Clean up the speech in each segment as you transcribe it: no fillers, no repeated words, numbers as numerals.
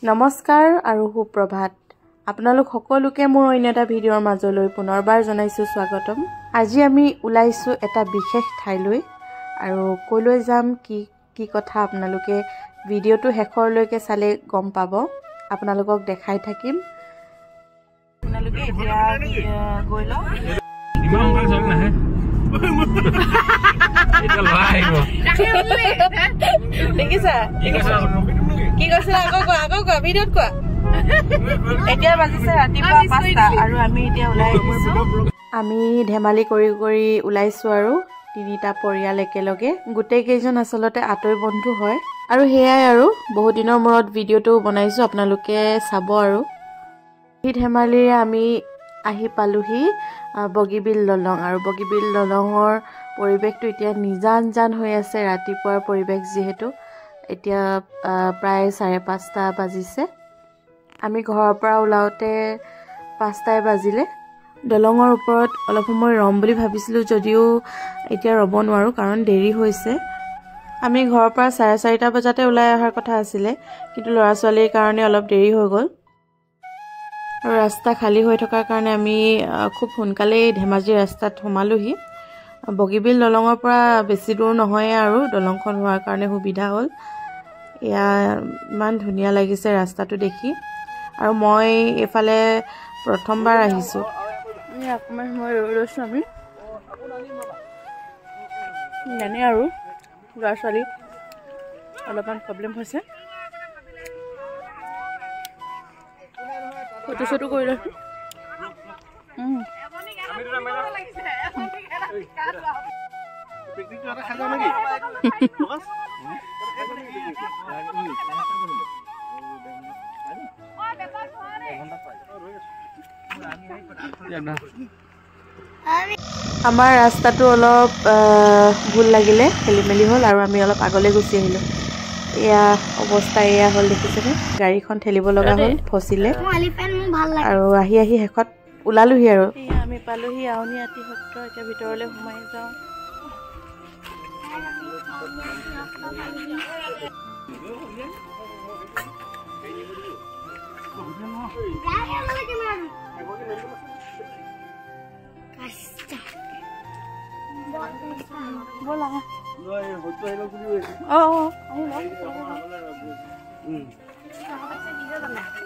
নমস্কাৰ আৰু সুপ্ৰভাত আপোনালোক সকলোকে মোৰ অন্য এটা ভিডিঅ'ৰ মাজলৈ পুনৰবাৰ জনাইছো স্বাগতম আজি আমি উলাইছো এটা বিশেষ ঠাইলৈ আৰু কলৈ যাম কি কথা আপোনালোকে ভিডিঅ'টো শেষৰলৈকে চালে গম পাব আপোনালোকক দেখাই থাকিম আপোনালোকে এতিয়া গৈ লওক ইমান ভাল চল না এটা লাইভ দেখিছা কি কৈছে আকৌ ভিডিঅ'ত কোৱা এতিয়া বাজিছে ৰাতিপুৱা 5টা আৰু আমি এতিয়া ওলাই আহিছো আমি ধেমালি কৰি ওলাইছো আৰু তিনিটা পৰিয়াল একেলগে গোটেই কেইজন আসলতে আতৈ বন্ধু হয় আৰু হেয়াই আৰু বহুত দিনৰ মূৰত ভিডিঅ'টো বনাইছো আপোনালোকে চাব আৰু এই ধেমালিৰে আমি আহি পালোহি বগীবিল দলং আৰু বগীবিল দলঙৰ পৰিৱেশটো এতিয়া নিজান হৈ আছে ৰাতিপুৱাৰ পৰিৱেশ যেহেতু এতিয়া প্ৰায় 5:30 বাজিছে আমি ঘৰৰ পৰা ওলাওতে 5টাই বাজিলে দলঙৰ ওপৰত অলপ সময় ৰম বুলি ভাবিছিলো যদিও এতিয়া ৰব নোৱাৰো কাৰণ দেৰি হৈছে আমি ঘৰৰ পৰা 4:30 বজাতে ওলাই অহাৰ কথা আছিল কিন্তু লৰা ছোৱালীৰ কাৰণে অলপ দেৰি হৈ গ'ল আৰু ৰাস্তা খালী হৈ থকাৰ কাৰণে আমি খুব সোনকালে ধেমাজি ৰাস্তাত সোমালোহি বগীবিল দলঙৰ পৰা বেছি দূৰ নহয় আৰু দলংখন হোৱাৰ কাৰণে সুবিধা হ'ল ইয়া ইমান ধুনীয়া লাগিছে ৰাস্তাটো দেখি আৰু মই এফালে প্ৰথমবাৰ আহিছো মই ৰৈছো আমি জানে আৰু ল'ৰা ছোৱালী অলপমান প্ৰব্লেম হৈছে ফটো কৰি লৈছো আমাৰ ৰাস্তাটো অলপ ভুল লাগিলে খেলিমেলি হ'ল আৰু আমি অলপ আগলৈ গুচি আহিলো এয়া অৱস্থা এয়া হ'ল দেখিছেনে গাড়ীখন ঠেলিব লগা হ'ল ফচিলে আৰু আহি শেষত ওলালোহি আৰু আমি পালোহি আউনীআটী সত্ৰ এতিয়া ভিতৰলৈ সোমাই যাওঁ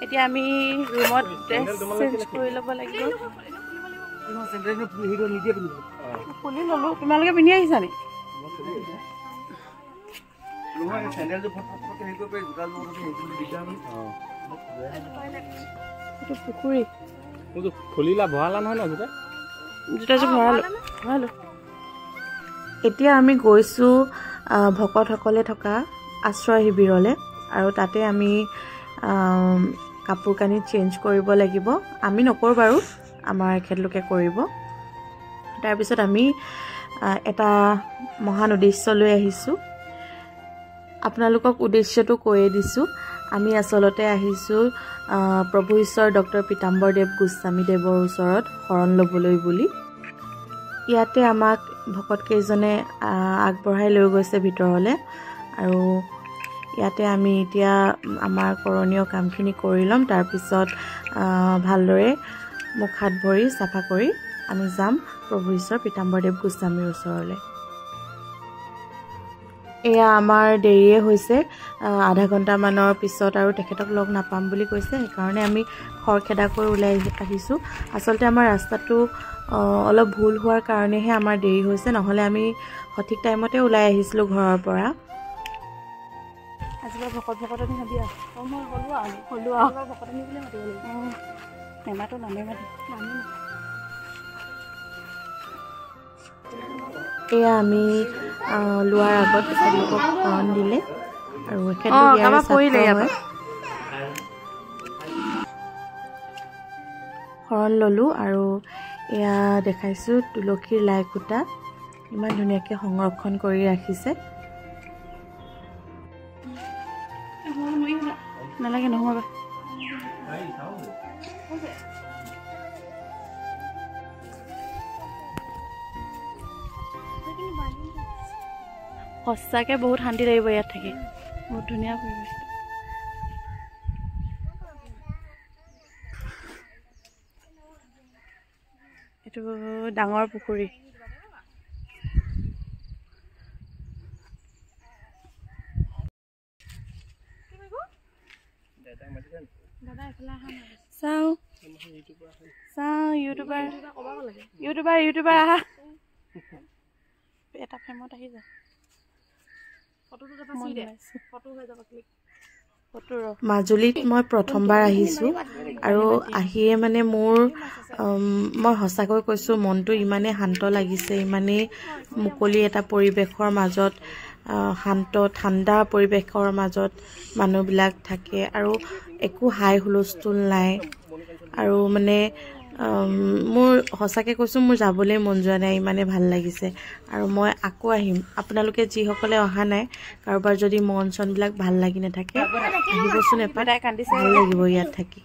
এতিয়া আমি ৰুমত ড্ৰেছ চেঞ্জ কৰি ল'ব লাগিব খুলি ল'লো তোমালোকে পিন্ধি আহিছা নি পুখুৰী খুলিলা ভৰালা নহয় ন জোতাযোৰ ভৰালো এতিয়া আমি গৈছো ভকতসকলে থকা আশ্ৰয় শিবিৰলৈ আৰু তাতে আমি কাপোৰ কানি চেঞ্জ কৰিব লাগিব আমি নকৰো বাৰু আমাৰ এখেতলোকে কৰিব তাৰপিছত আমি এটা মহান উদ্দেশ্য লৈ আহিছো আপোনালোকক উদ্দেশ্যটো কৈয়ে দিছো আমি আসলতে আহিছো প্ৰভু ঈশ্বৰ ডক্টৰ পীতাম্বৰদেৱ গোস্বামী দেৱৰ ওচৰত শৰণ ল'বলৈ বুলি ইয়াতে আমাক ভকত কেইজনে আগবঢ়াই লৈ গৈছে ভিতৰলৈ আৰু ইয়াতে আমি এতিয়া আমাৰ কৰণীয় কামখিনি কৰি ল'ম তাৰপিছত ভালদৰে মুখ হাত ভৰি চাফা কৰি আমি যাম প্ৰভু ঈশ্বৰ পীতাম্বৰদেৱ গোস্বামীৰ ওচৰলৈ এয়া আমাৰ দেৰিয়ে হৈছে আধা ঘণ্টামানৰ পিছত আৰু তেখেতক লগ নাপাম বুলি কৈছে সেইকাৰণে আমি খৰখেদাকৈ ওলাই আহিছোঁ আচলতে আমাৰ ৰাস্তাটো অলপ ভুল হোৱাৰ কাৰণেহে আমাৰ দেৰি হৈছে নহ'লে আমি সঠিক টাইমতে ওলাই আহিছিলোঁ ঘৰৰ পৰা আজিবা ভকতনি ভাবি মই হ'লো ভকতনি বুলি মাতিব লাগিব মেমাটো নামে এয়া আমি লোৱাৰ আগত তেওঁলোকক শৰণ দিলে আৰু শৰণ ল'লোঁ আৰু এয়া দেখাইছোঁ তুলসীৰ লাই খুঁটা ইমান ধুনীয়াকৈ সংৰক্ষণ কৰি ৰাখিছে নালাগে নহয় সঁচাকৈ বহুত শান্তি লাগিব ইয়াত থাকি বহুত ধুনীয়া পৰিৱেশ এইটো ডাঙৰ পুখুৰী চাও ইউটিউবাৰ আহা এটা ফ্ৰেমত আহি যা মাজুলীত মই প্ৰথমবাৰ আহিছোঁ আৰু আহিয়ে মানে মোৰ মই সঁচাকৈ কৈছোঁ মনটো ইমানেই শান্ত লাগিছে ইমানেই মুকলি এটা পৰিৱেশৰ মাজত শান্ত ঠাণ্ডা পৰিৱেশৰ মাজত মানুহবিলাক থাকে আৰু একো হাই হুলস্থুল নাই আৰু মানে মোৰ সঁচাকৈ কৈছোঁ মোৰ যাবলৈ মন যোৱা নাই ইমানেই ভাল লাগিছে আৰু মই আকৌ আহিম আপোনালোকে যিসকলে অহা নাই কাৰোবাৰ যদি মন চনবিলাক ভাল লাগি নাথাকে আহিবচোন এপাক ভাল লাগিব ইয়াত থাকি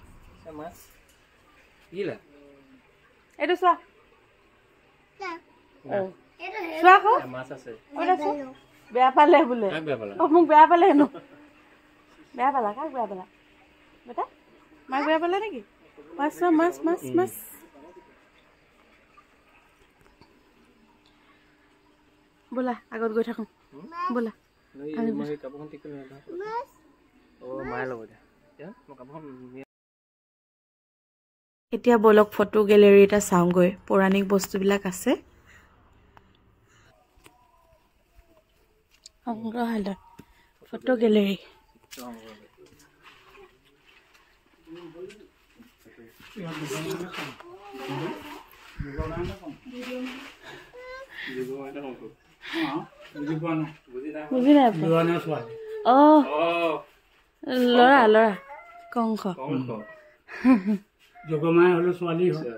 এইটো চোৱা বেয়া পালে বোলে মোক বেয়া পালে হেনো বেয়া পালা কাক বেয়া পালা বেটা মাক বেয়া পালে নেকি মাছ মাছ মাছ মাছ ব'লা আগত গৈ থাকোঁ ব'লা এতিয়া ব'লক ফটো গেলেৰী এটা চাওঁগৈ পৌৰাণিক বস্তুবিলাক আছে সংগ্ৰহালয় ফটো গেলেৰী ল'ৰা ল'ৰা কংস যোগমায়া হলো ছোৱালী হয়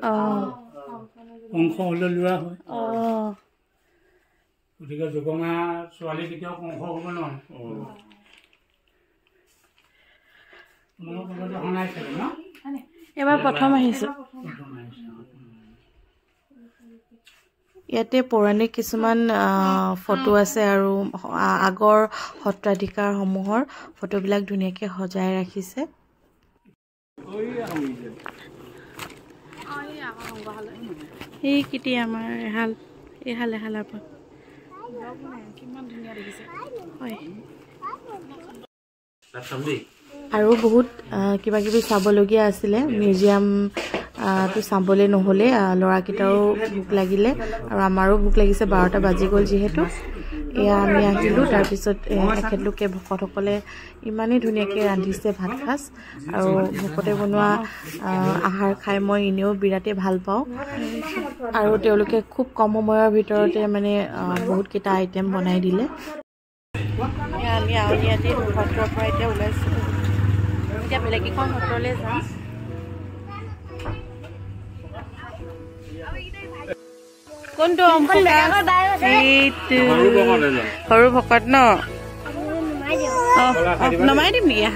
কংস হলো ল'ৰা হয় গতিকে যোগমায়া ছোৱালী কেতিয়াও কংস হ'ব নোৱাৰে এবাৰ প্ৰথম আহিছোঁ ইয়াতে পৌৰাণিক কিছুমান ফটো আছে আৰু আগৰ সত্ৰাধিকাৰসমূহৰ ফটোবিলাক ধুনীয়াকৈ সজাই ৰাখিছে এই কিটি আমাৰ এহালৰ পৰা কিমান ধুনীয়া দেখিছে হয় আৰু বহুত কিবা কিবি চাবলগীয়া আছিলে মিউজিয়ামটো চাবলৈ নহ'লে ল'ৰাকেইটাৰো ভোক লাগিলে আৰু আমাৰো ভোক লাগিছে 12টা বাজি গ'ল যিহেতু এয়া আমি আহিলোঁ তাৰপিছত এখেতলোকে ভকতসকলে ইমানেই ধুনীয়াকৈ ৰান্ধিছে ভাত সাজ আৰু ভকতে বনোৱা আহাৰ খাই মই এনেও বিৰাটেই ভাল পাওঁ আৰু তেওঁলোকে খুব কম সময়ৰ ভিতৰতে মানে বহুতকেইটা আইটেম বনাই দিলে আমি আউনীআটী সত্ৰৰ পৰা এতিয়া ওলাইছোঁ এতিয়া বেলেগ এখন সত্ৰলৈ যাম কোনটো সৰু ভকত ন নমাই দিম নেকি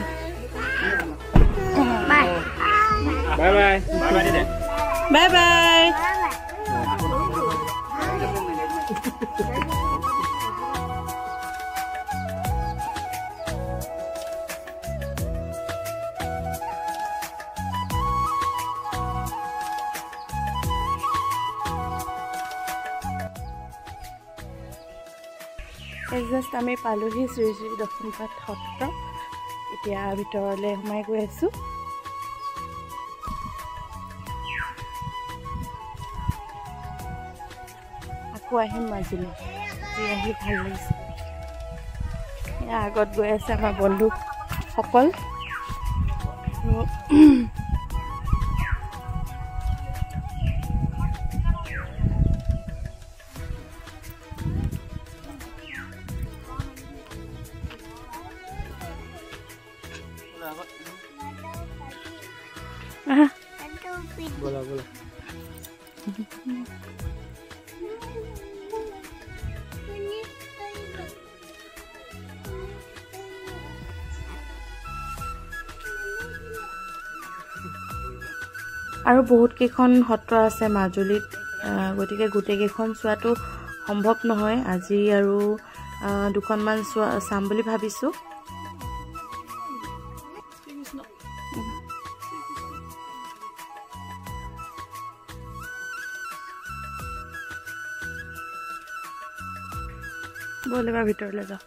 বাই বাই জাষ্ট আমি পালোহি শ্ৰী শ্ৰী দক্ষিণপাট সত্ৰ এতিয়া ভিতৰলৈ সোমাই গৈ আছোঁ আকৌ আহিম মাজুলী আহি ভাল লাগিছে এয়া আগত গৈ আছে আমাৰ বন্ধুসকল बोला बोला আৰু বহুত কেইখন সত্ৰ আছে মাজুলীত গতিকে গোটেইকেইখন চোৱাটো সম্ভৱ নহয় আজি আৰু দুখনমান চাম বুলি ভাবিছোঁ ব'ল এবাৰ ভিতৰলৈ যাওঁ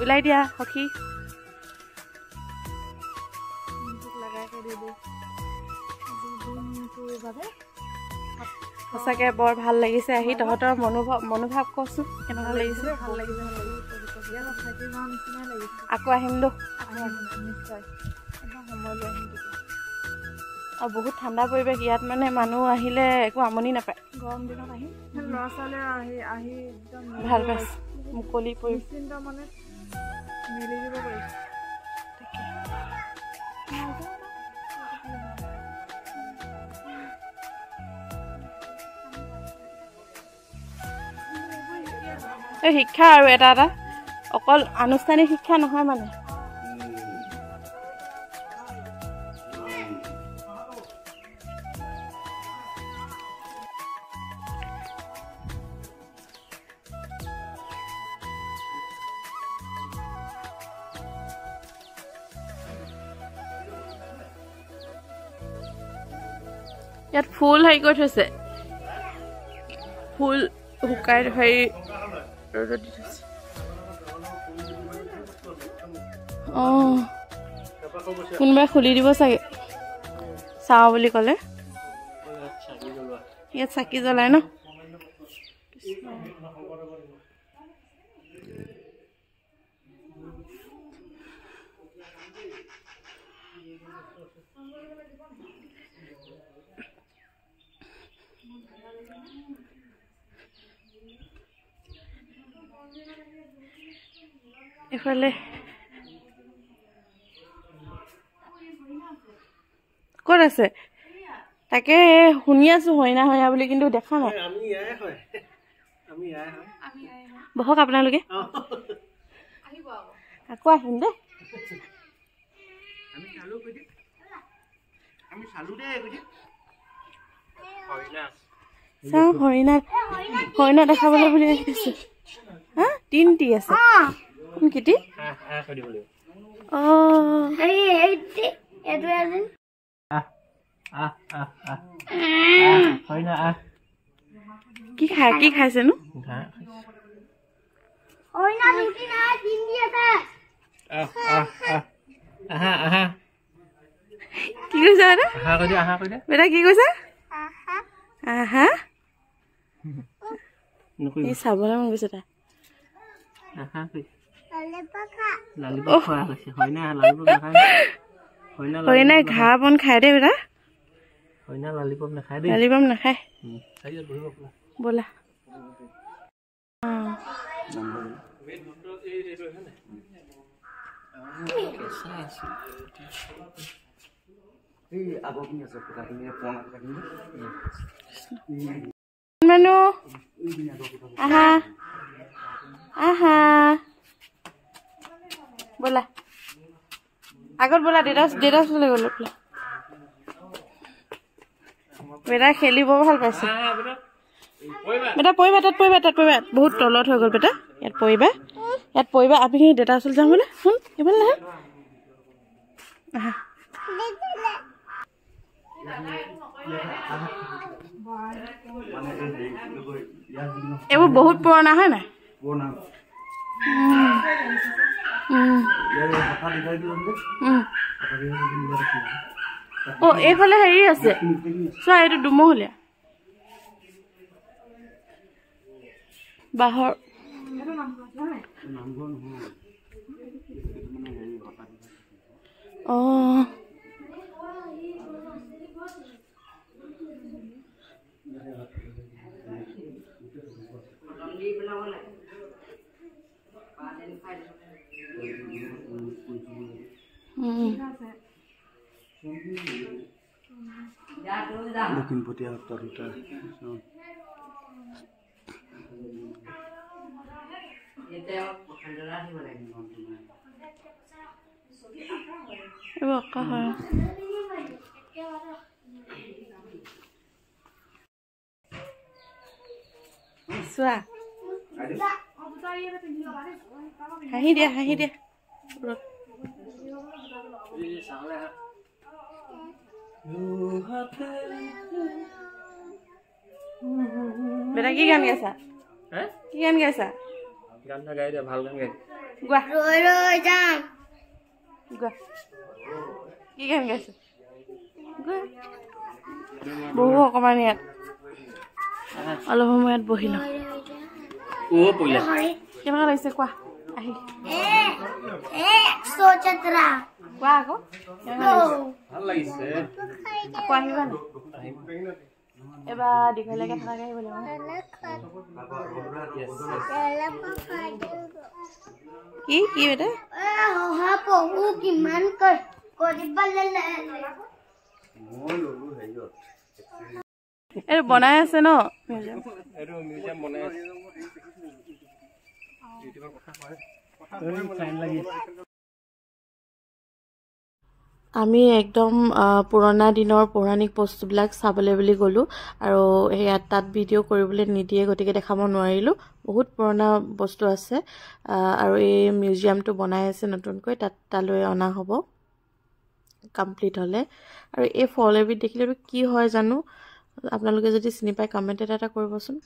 ওলাই দিয়া সখী সঁচাকে বৰ ভাল লাগিছে আহি তহঁতৰ মনোভাৱ কচোন কেনেকুৱা লাগিছে আকৌ আহিম দো আৰু বহুত ঠাণ্ডা পৰিৱেশ ইয়াত মানে মানুহ আহিলে একো আমনি নাপায় গৰম দিনত আহি ল'ৰা ছোৱালী আহি একদম ভাল পাইছে মুকলি পৰিৱেশ মানে মিলি দিব পাৰিছে এই শিক্ষা আৰু এটা অকল আনুষ্ঠানিক শিক্ষা নহয় মানে ইয়াত ফুল হেৰি কৰি থৈছে ফুল শুকাই হেৰি ৰ'দত দি থৈছে কোনোবাই খুলি দিব চাগে চাওঁ বুলি ক'লে ইয়াত চাকি জ্বলাই ন এফালে ক'ত আছে তাকে শুনি আছো হইনা হইনা বুলি কিন্তু দেখা নাই বহক আপোনালোকে আকৌ আহিম দে চাওঁ হৰিণা দেখাবলৈ বুলি আহিছো হা তিনটি আছে কিটি কি খাইছে নো কি কৈছে বেটা কি কৈছে আহা চাবলৈ মন গৈছে তাই হৰিণাই ঘাঁহ বন খাই দে বেটা লালিপপ নাখায় ব'লা মানুহ আহা আহা ব'লা আগত ব'লা দেউতা চলে গ'ল বেটা খেলিব ভাল পাইছে বেটা পৰিবা তাত পৰিবা বহুত তলত হৈ গ'ল বেটা ইয়াত পৰিবা আমি দেউতা ওচৰত যাম বোলে শুন এইফালে নাহে আহা এইবোৰ বহুত পুৰণা হয় নাই এইফালে হেৰি আছে চোৱা এইটো দুমহলীয়া বাঁহৰ লখিমপুৰীয়া সত্ৰ চোৱা হাঁহি দিয়া বেটা কি গান গাইছা কি গান গাইছা গান গাই দে ভাল গান গাই গোৱা ৰৈ যাম গোৱা কি গান গাইছা গোৱা বহু অকমান ইয়াত অলপ সময় ইয়াত বহি লওঁ পইলা কেনেকুৱা লাগিছে কোৱা আহি কোৱা আকৌ ভাল লাগিছে আকৌ আহিবা নে এবাৰ দীঘলীয়াকৈ থকাকৈ আহিব লাগিব কি কি বেটা এইটো বনাই আছে ন মিউজিয়াম বনাই আছে আমি একদম পুৰণা দিনৰ পৌৰাণিক বস্তুবিলাক চাবলৈ বুলি গ'লোঁ আৰু ইয়াত তাত ভিডিঅ' কৰিবলৈ নিদিয়ে গতিকে দেখাব নোৱাৰিলোঁ বহুত পুৰণা বস্তু আছে আৰু এই মিউজিয়ামটো বনাই আছে নতুনকৈ তালৈ অনা হ'ব কমপ্লিট হ'লে আৰু এই ফল এবিধ দেখিলেতো কি হয় জানো আপোনালোকে যদি চিনি পায় কমেণ্ট এটা কৰিবচোন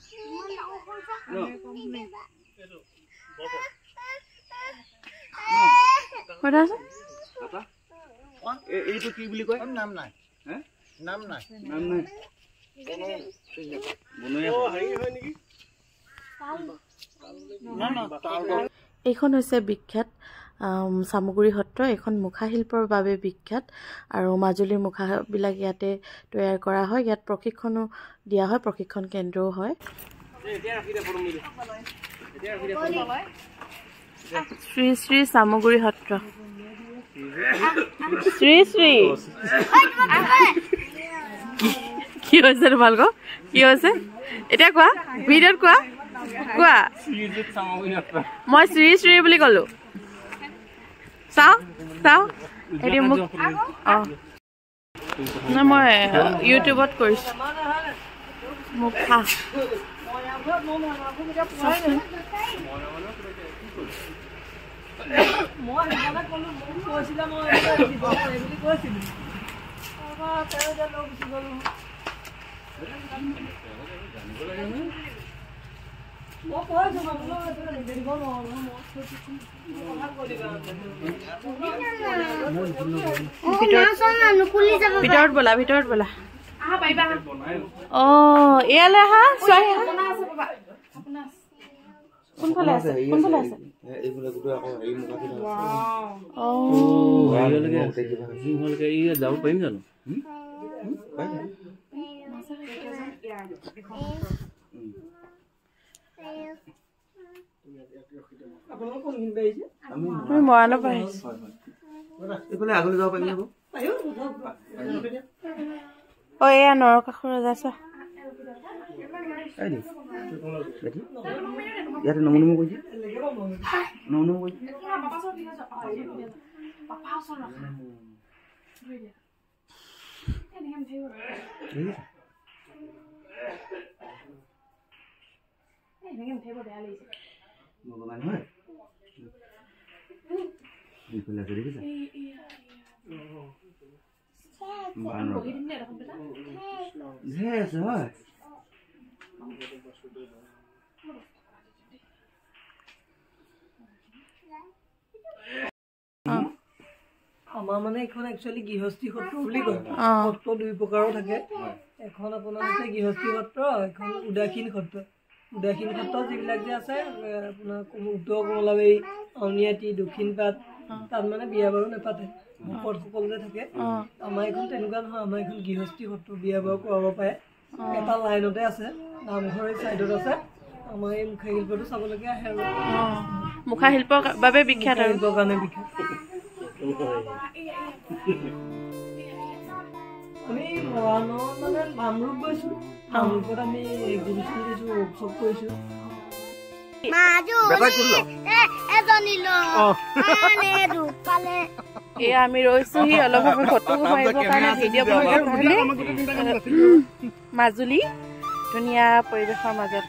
এইটো কি বুলি কয় নাম নাই নাম নাই নাম নাই এইখন হৈছে বিখ্যাত চামগুৰি সত্ৰ এখন মুখা শিল্পৰ বাবে বিখ্যাত আৰু মাজুলীৰ মুখাবিলাক ইয়াতে তৈয়াৰ কৰা হয় ইয়াত প্ৰশিক্ষণো দিয়া হয় প্ৰশিক্ষণ কেন্দ্ৰও হয় শ্ৰী শ্ৰী চামগুৰি সত্ৰ শ্ৰী শ্ৰী কি হৈছে তোমালোকৰ কি হৈছে এতিয়া কোৱা ভিডিঅ'ত কোৱা কোৱা মই শ্ৰী শ্ৰী বুলি ক'লো চাওঁ এটি মোক মই ইউটিউবত কৰিছোঁ মুখা ভিতৰত বলা ইয়ালৈ আহা কোনফালে আছে যাব পাৰিম জানো মৰাণৰ পৰা আহিছো আগলৈ যাব পাৰিম এয়া নৰকাসুৰ ৰজা চোৱা ইয়াতে নমনম কৰিছে নমনম কৰিছে ভগৱান হয় হয় আমাৰ মানে এখন একচুৱেলি গৃহস্থী সত্ৰ বুলি কয় সত্ৰ দুই প্ৰকাৰৰ থাকে এখন আপোনাৰ আছে গৃহস্থী সত্ৰ এখন উদাসীন সত্ৰ যিবিলাক যে আছে আপোনাৰ উত্তৰ কমলাবাৰী আউনীআটী দক্ষিণপাট তাত মানে বিয়া বাৰু নেপাতে ভকত সকলোতে থাকে আমাৰ এখন তেনেকুৱা নহয় আমাৰ এখন গৃহস্থী সত্ৰ বিয়া বাৰু কৰাব পাৰে এটা লাইনতে আছে নামঘৰ এই চাইডত আছে আমাৰ এই মুখা শিল্পটো চাবলৈকে আহে আৰু মুখা শিল্পৰ বাবে বিখ্যাত আৰু কাৰণে বিখ্যাত আমি মৰাণৰ মানে নামৰূপ গৈছো নামৰূপত আমি গুৰুচুল দিছো উৎসৱ কৰিছো এয়া আমি ৰৈছোহি অলপ সময় ফটো মাৰিবৰ কাৰণে ভিডিঅ' বনাবৰ কাৰণে মাজুলী ধুনীয়া পৰিৱেশৰ মাজত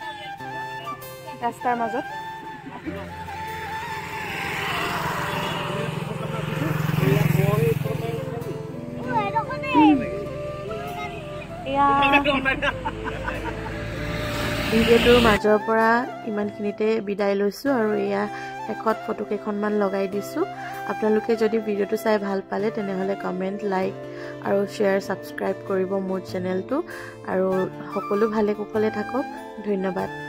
ৰাস্তাৰ মাজত এয়া ভিডিঅ'টোৰ মাজৰ পৰা ইমানখিনিতে বিদায় লৈছোঁ আৰু এয়া শেষত ফটো কেইখনমান লগাই দিছোঁ। আপোনালোকে যদি ভিডিঅ'টো চাই ভাল পালে তেনেহ'লে কমেণ্ট, লাইক আৰু শ্বেয়াৰ, ছাবস্ক্ৰাইব কৰিব মোৰ চেনেলটো। আৰু সকলো ভালে কুশলে থাকক। ধন্যবাদ।